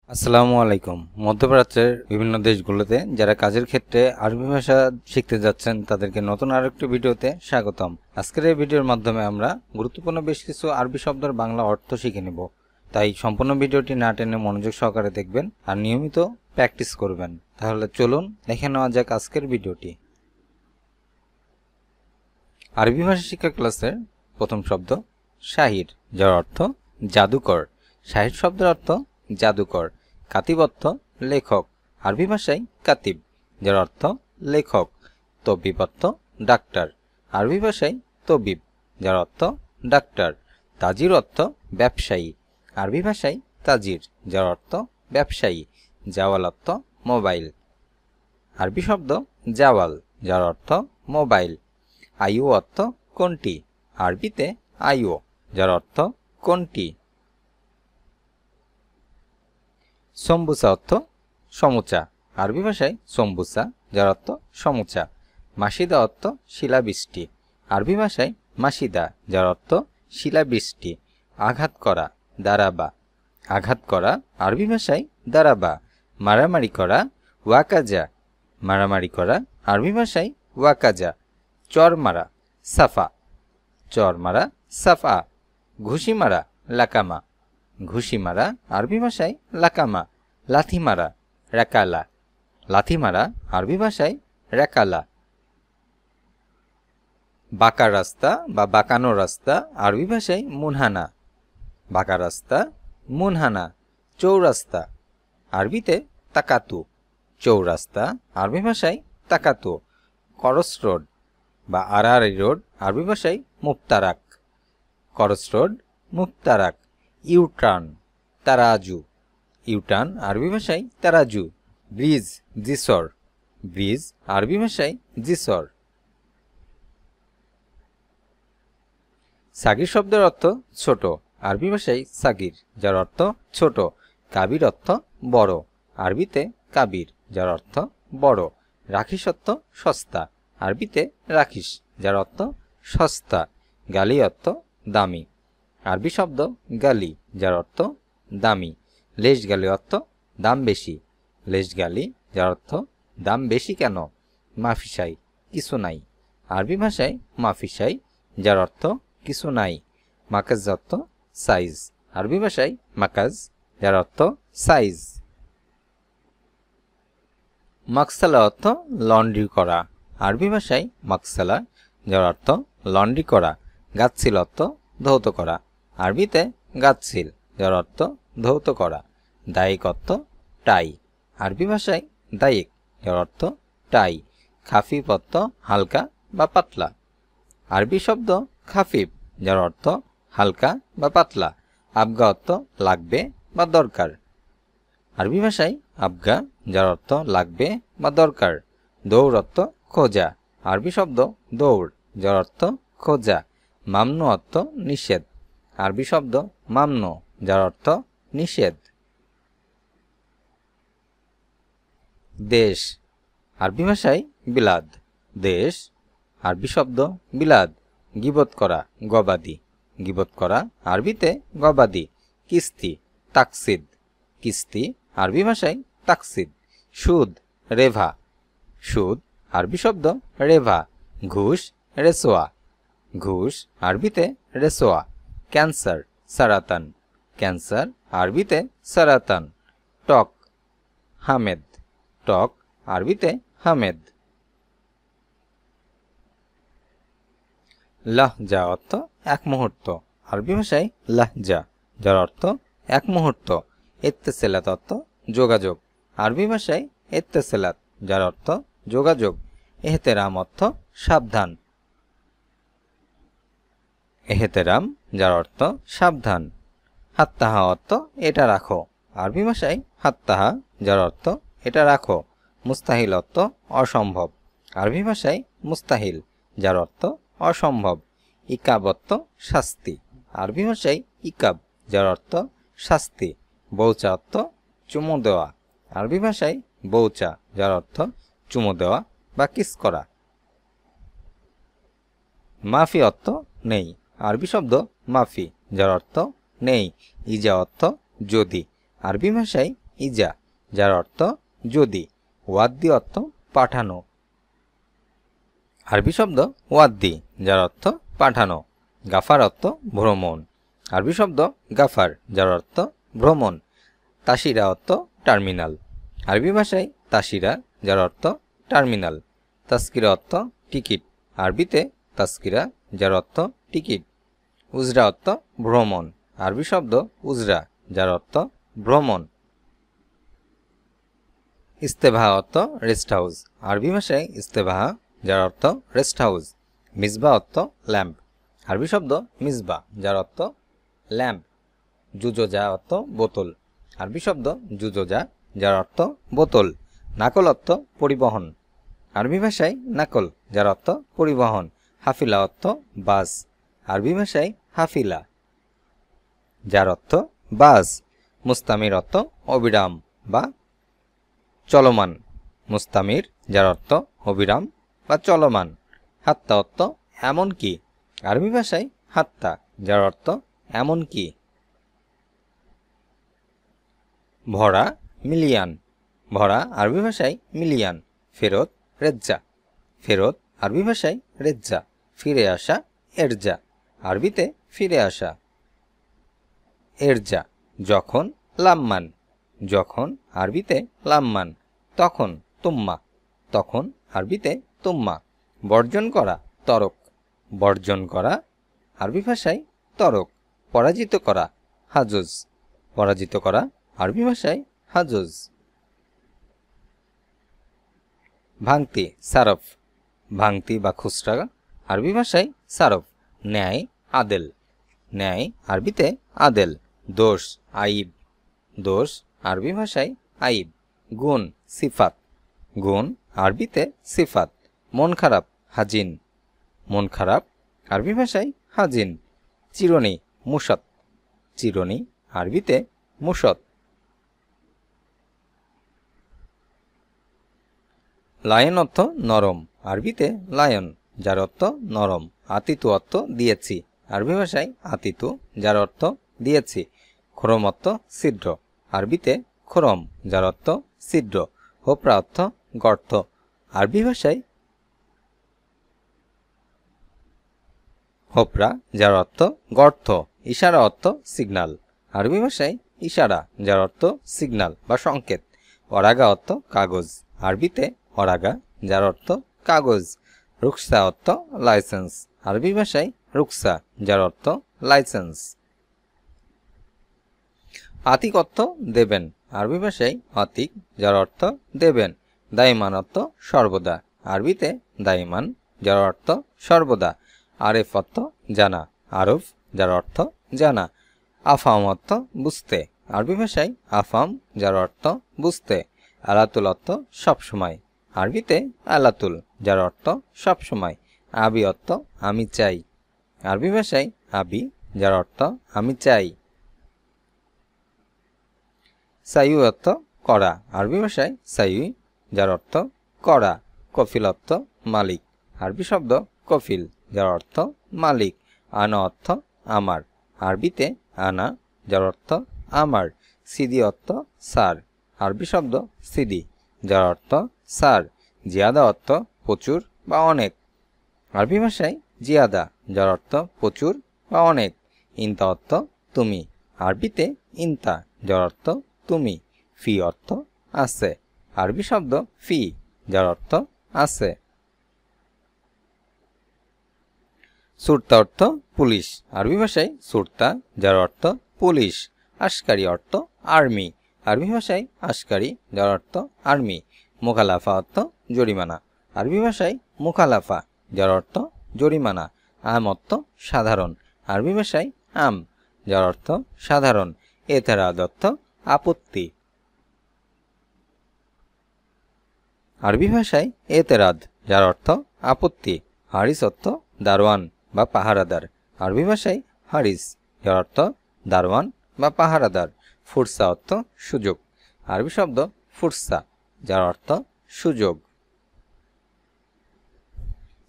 আসসালামু আলাইকুম। মধ্যপ্রাচ্যের বিভিন্ন দেশগুলোতে যারা কাজের ক্ষেত্রে আরবি ভাষা শিখতে যাচ্ছেন তাদেরকে নতুন আরেকটি ভিডিওতে স্বাগতম। আজকের এই ভিডিওর মাধ্যমে আমরা গুরুত্বপূর্ণ বেশ কিছু আরবি শব্দের বাংলা অর্থ শিখে নেব। তাই সম্পূর্ণ ভিডিওটি না টেনে মনোযোগ সহকারে দেখবেন আর নিয়মিত প্র্যাকটিস করবেন। তাহলে চলুন দেখে নেওয়া যাক আজকের ভিডিওটি। আরবি ভাষা শিক্ষা ক্লাসের প্রথম শব্দ শাহির, যার অর্থ জাদুকর। শাহির শব্দের অর্থ জাদুকর। কাতিব অর্থ লেখক, আরবি ভাষায় কাতিব, যার অর্থ লেখক। তবিব অর্থ ডাক্তার, আরবি ভাষায় তবিব, যার অর্থ ডাক্তার। তাজির অর্থ ব্যবসায়ী, আরবি ভাষায় তাজির, যার অর্থ ব্যবসায়ী। জাওয়াল অর্থ মোবাইল, আরবি শব্দ জাওয়াল, যার অর্থ মোবাইল। আয়ু অর্থ কোনটি, আরবিতে আয়ু, যার অর্থ কোনটি। সম্বুসা অর্থ সমুচা, আরবি ভাষায় সম্বুসা, যার অর্থ সমুচা। মাসিদা অর্থ শিলাবৃষ্টি, আরবি ভাষায় মাসিদা, যার অর্থ শিলাবৃষ্টি। আঘাত করা, দারাবা, আঘাত করা, আরবি ভাষায় দারাবা। মারামারি করা, ওয়াকাজা, মারামারি করা, আরবি ভাষায় ওয়াকাজা। চর মারা, সাফা, চর মারা, সাফা। ঘুষি মারা, লাকামা, ঘুষি মারা, আরবি ভাষায় লাকামা। লাথি মারা, রাকালা, লাথি মারা, আরবি ভাষায় রাকালা। বাঁকা রাস্তা বা বাঁকানো রাস্তা, আরবি ভাষায় মুনহানা, বাঁকা রাস্তা মুনহানা। চৌরাস্তা, আরবিতে তাকাতু, চৌরাস্তা, আরবি ভাষায় তাকাতু। করস রোড বা আরারি রোড, আরবি ভাষায় মুফতারাক, করস রোড মুফতারাক। ইউটার্ন, তারাজু, ইউটার্ন, আরবি ভাষায় তারাজু। ব্রিজ, জিসর, ব্রিজ, আরবি ভাষায় জিসর। সাগির শব্দের অর্থ ছোট, আরবি ভাষায় সাগির, যার অর্থ ছোট। কাবির অর্থ বড়, আরবিতে কাবির, যার অর্থ বড়। রাখিস অর্থ সস্তা, আরবিতে রাখিস, যার অর্থ সস্তা। গালি অর্থ দামি, আরবি শব্দ গালি, যার অর্থ দামি। লেশ গালি অর্থ দাম বেশি, লেশ গালি, যার অর্থ দাম বেশি কেন। মাফিসাই, কিছু নাই, আরবি ভাষায় মাফিসাই, যার অর্থ কিছু নাই। মাকাজ অর্থ সাইজ, আরবি ভাষায় মাকাজ, যার অর্থ সাইজ। মাকসালা অর্থ লন্ড্রি করা, আরবি ভাষায় মাকসালা, যার অর্থ লন্ড্রি করা। গাচ্ছিল অর্থ ধৌত করা, আরবিতে গাচ্ছিল, যার অর্থ ধৌত করা। দায়িক অর্থ টাই, আরবি ভাষায় দায়িক, যার অর্থ টাই। খাফিফ অর্থ হালকা বা পাতলা, আরবি শব্দ খাফিফ, যার অর্থ হালকা বা পাতলা। আবগা অর্থ লাগবে বা দরকার, আরবি ভাষায় আবগা, যার অর্থ লাগবে বা দরকার। দৌড় অর্থ খোঁজা, আরবি শব্দ দৌড়, যার অর্থ খোঁজা। মামনু অর্থ নিষেধ, আরবি শব্দ মামনু, যার অর্থ নিষেধ। দেশ, আরবি ভাষায় বিলাদ, দেশ, আরবি শব্দ বিলাদ। গিবত করা, গবাদি, গিবত করা, আরবিতে গবাদি। কিস্তি, তাকসিদ, কিস্তি, আরবি ভাষায় তাকসিদ। সুদ, রেভা, সুদ, আরবি শব্দ রেভা। ঘুষ, রেসোয়া, ঘুষ, আরবিতে রেসোয়া। ক্যান্সার, সারাতান, ক্যান্সার, আরবিতে সারাতান। টক, হামেদ, টক, আরবিতে হামেদ। লাহজা অর্থ এক মুহূর্ত, আরবি ভাষায় লাহজা, যার অর্থ এক মুহূর্ত। ইত্তেসেলাত অর্থ যোগাযোগ, আরবি ভাষায় ইত্তেসেলাত, যার অর্থ যোগাযোগ। এহতেরাম অর্থ সাবধান, এহতেরাম, যার অর্থ সাবধান। হাত্তাহা অর্থ এটা রাখো, আরবি ভাষায় হাত্তাহা, যার অর্থ এটা রাখো। মুস্তাহিল অর্থ অসম্ভব, আরবি ভাষায় মুস্তাহিল, যার অর্থ অসম্ভব। ইকাব অর্থ শাস্তি, আরবি ভাষায় ইকাব, যার অর্থ শাস্তি। বৌচা অর্থ চুমু দেওয়া, আরবি ভাষায় বৌচা, যার অর্থ চুমু দেওয়া বা কিস করা। মাফি অর্থ নেই, আরবি শব্দ মাফি, যার অর্থ নেই। ইজা অর্থ যদি, আরবি ভাষায় ইজা, যার অর্থ যদি। ওয়াদ্দি অর্থ পাঠানো। আরবি শব্দ ওয়াদ্দি, যার অর্থ পাঠানো। গাফার অর্থ ভ্রমণ। আরবি শব্দ গাফার, যার অর্থ ভ্রমণ। তাসিরা অর্থ টার্মিনাল। আরবি ভাষায় তাসিরা, যার অর্থ টার্মিনাল। তাস্কিরা অর্থ টিকিট। আরবিতে তাস্কিরা, যার অর্থ টিকিট। উজরা অর্থ ভ্রমণ। আরবি শব্দ উজরা, যার অর্থ ভ্রমণ। ইস্তেবাহা অর্থ রেস্ট হাউস। আরবি ভাষায় ইস্তেবাহা, যার অর্থ রেস্ট হাউস। মিসবা অর্থ ল্যাম্প। আরবি শব্দ মিসবা, যার অর্থ ল্যাম্প। জুজোজা অর্থ বোতল। আরবি শব্দ জুজোজা, যার অর্থ বোতল। নাকল অর্থ পরিবহন। আরবি ভাষায় নাকল, যার অর্থ পরিবহন। হাফিলা অর্থ বাস। আরবি ভাষায় হাফিলা, যার অর্থ বাস। মুস্তামির অর্থ অবিরাম বা চলমান। মুস্তামির, যার অর্থ অবিরাম বা চলমান। হাত্তা অর্থ এমন কি। আরবি ভাষায় হাত্তা, যার অর্থ এমন কি। ভরা মিলিয়ান। ভরা আরবি ভাষায় মিলিয়ান। ফেরত রেজ্জা। ফেরত আরবি ভাষায় রেজ্জা। ফিরে আসা এরজা। আরবিতে ফিরে আসা। এরজা। যখন লাম্মান। যখন আরবিতে লাম্মান। তখন তুম্মা। তখন আরবিতে তুম্মা। বর্জন করা তরক। বর্জন করা আরবি ভাষায় তরক। পরাজিত করা হাজুজ। পরাজিত করা আরবি ভাষায় হাজুজ। ভাঙতি সারফ। ভাঙতি বা খুচরা আরবি ভাষায় সারফ। ন্যায় আদেল। ন্যায় আরবিতে আদেল। দোষ আইব। দোষ আরবি ভাষায় আইব। গুণ সিফাত। গুণ আরবিতে সিফাত। মন খারাপ হাজিন। মন খারাপ আরবি ভাষায় হাজিন। চিরুনি মুসত। চিরুনি আরবিতে মুসত। লায়ন অর্থ নরম। আরবিতে লায়ন, যার অর্থ নরম। আতিতু অর্থ দিয়েছি। আরবি ভাষায় আতিতু, যার অর্থ দিয়েছি। খোরম অর্থ ছিদ্র। আরবিতে খোরম, যার অর্থ ছিদ্র। হোপরা অর্থ গর্ত। আরবি ভাষায় হোপরা, যার অর্থ গর্ত। ইশারা অর্থ সিগন্যাল। আরবি ভাষায় ইশারা, যার অর্থ সিগন্যাল বা সংকেত। অরাগা অর্থ কাগজ। আরবিতে অরাগা, যার অর্থ কাগজ। রুকসা অর্থ লাইসেন্স। আরবি ভাষায় রুকসা, যার অর্থ লাইসেন্স। আতিক অর্থ দেবেন। আরবি ভাষায় আতিক, যার অর্থ দেবেন। দাইমান অর্থ সর্বদা। আরবিতে দাইমান, যার অর্থ সর্বদা। আরেফ অর্থ জানা। আরফ, যার অর্থ জানা। আফাম অর্থ বুঝতে। আরবি ভাষায় আফাম, যার অর্থ বুঝতে। আলাতুল অর্থ সবসময়। আরবিতে আলাতুল, যার অর্থ সবসময়। আবি অর্থ আমি চাই। আরবি ভাষায় আবি, যার অর্থ আমি চাই। সাইউ অর্থ করা। আরবি ভাষায় সাইউ, যার অর্থ করা। কফিল অর্থ মালিক। আরবি শব্দ কফিল, যার অর্থ মালিক। আনা অর্থ আমার। আরবিতে আনা, যার অর্থ আমার। সিদি অর্থ সার। আরবি শব্দ সিদি, যার অর্থ সার। জিয়াদা অর্থ প্রচুর বা অনেক। আরবি ভাষায় জিয়াদা, যার অর্থ প্রচুর বা অনেক। ইনতা অর্থ তুমি। আরবিতে ইনতা, যার অর্থ তুমি। ফি অর্থ আছে। আরবি শব্দ ফি, যার অর্থ আছে। সুরতা অর্থ পুলিশ। আরবি ভাষায় সুরতা, যার অর্থ পুলিশ। আশকারি অর্থ আর্মি। আরবি ভাষায় আশকারি, যার অর্থ আর্মি। মুখালাফা অর্থ জরিমানা। আরবি ভাষায় মুখালাফা, যার অর্থ জরিমানা। আম অর্থ সাধারণ। আরবি ভাষায় আম, যার অর্থ সাধারণ। এতেরাদ অর্থ আপত্তি। আরবি ভাষায় এতেরাদ, যার অর্থ আপত্তি। হারিস অর্থ দারোয়ান বা পাহারাদার। আরবি ভাষায় হারিস, যার অর্থ দারোয়ান বা পাহারাদার। ফুরসা অর্থ সুযোগ। আরবি শব্দ ফুরসা, যার অর্থ সুযোগ।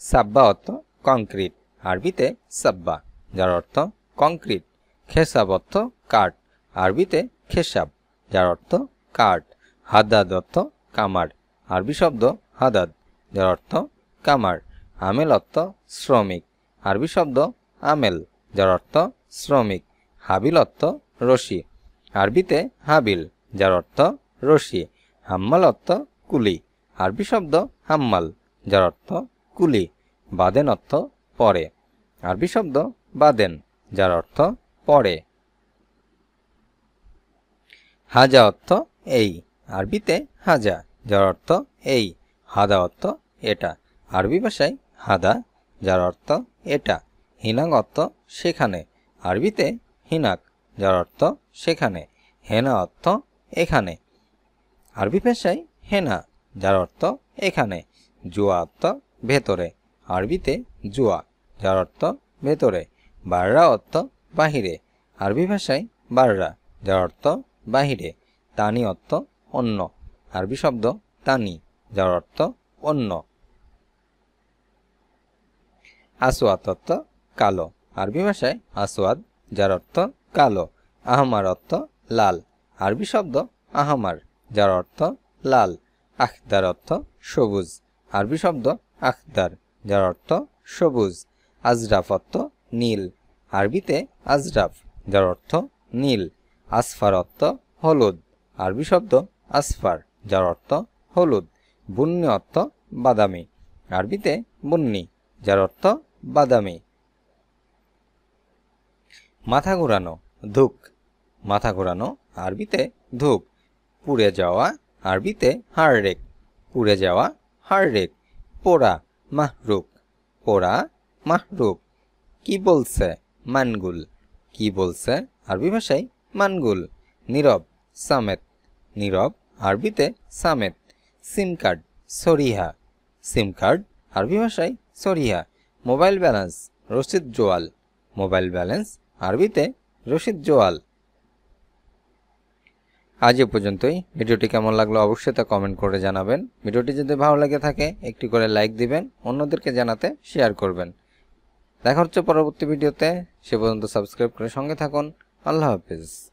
সাব্বা অর্থ কংক্রিট। আরবিতে সাব্বা, যার অর্থ কংক্রিট। খেসাব অর্থ কাঠ। আরবিতে খেসাব, যার অর্থ কাঠ। হাদ্দাদ অর্থ কামার। আরবি শব্দ হাদাদ, যার অর্থ কামার। আমেল অর্থ শ্রমিক। আরবি শব্দ আমেল, যার অর্থ শ্রমিক। হাবিল অর্থ রশি। আরবিতে হাবিল, যার অর্থ রশি। হাম্মাল অর্থ কুলি। আরবি শব্দ হাম্মাল, যার অর্থ কুলি। বাদেন অর্থ পরে। আরবি শব্দ বাদেন, যার অর্থ পরে। হাজা অর্থ এই। আরবিতে হাজা, যার অর্থ এই। হাদা অর্থ এটা। আরবি ভাষায় হাদা, যার অর্থ এটা। হিনাক অর্থ সেখানে। আরবিতে হিনাক, যার অর্থ সেখানে। হেনা অর্থ এখানে। আরবি ভাষায় হেনা, যার অর্থ এখানে। জুয়া অর্থ ভেতরে। আরবিতে জুয়া, যার অর্থ ভেতরে। বাররা অর্থ বাহিরে। আরবি ভাষায় বাররা, যার অর্থ বাহিরে। তানি অর্থ অন্য। আরবি শব্দ তানি, যার অর্থ অন্য। আসওয়াদ অর্থ কালো। আরবি ভাষায় আসওয়াদ, যার অর্থ কালো। আহমার অর্থ লাল। আরবি শব্দ আহমার, যার অর্থ লাল। আখদার অর্থ সবুজ। আরবি শব্দ আখদার, যার অর্থ সবুজ। আজরাফ অর্থ নীল। আরবিতে আজরাফ, যার অর্থ নীল। আসফার অর্থ হলুদ। আরবি শব্দ আসফার, যার অর্থ হলুদ। বুন্নি অর্থ বাদামি। আরবিতে বুন্নি, যার অর্থ বাদামি। মাথা ঘোরানো, ধুক। মাথা ঘোরানো, আরবিতে ধুক। পুড়ে যাওয়া, আরবিতে হাররেক। পুড়ে যাওয়া হাররেক। পোড়া, মাহরুক। পোড়া, মাহরুক। কি বলছে, মানগুল। কি বলছে, আরবি ভাষায় মানগুল। নীরব, সামেত। নীরব, আরবিতে সামেত। সিম কার্ড, সরিহা। সিম কার্ড, আরবি ভাষায় সরিহা। মোবাইল ব্যালেন্স, রশিদ জোয়াল। মোবাইল ব্যালেন্স, আরবিতে রশিদ জোয়াল। আজ এ পর্যন্তই। ভিডিওটি কেমন লাগলো অবশ্যই তা কমেন্ট করে জানাবেন। ভিডিওটি যদি ভালো লেগে থাকে একটি করে লাইক দিবেন, অন্যদেরকে জানাতে শেয়ার করবেন। দেখা হচ্ছে পরবর্তী ভিডিওতে। সে পর্যন্ত সাবস্ক্রাইব করে সঙ্গে থাকুন। আল্লাহ হাফেজ।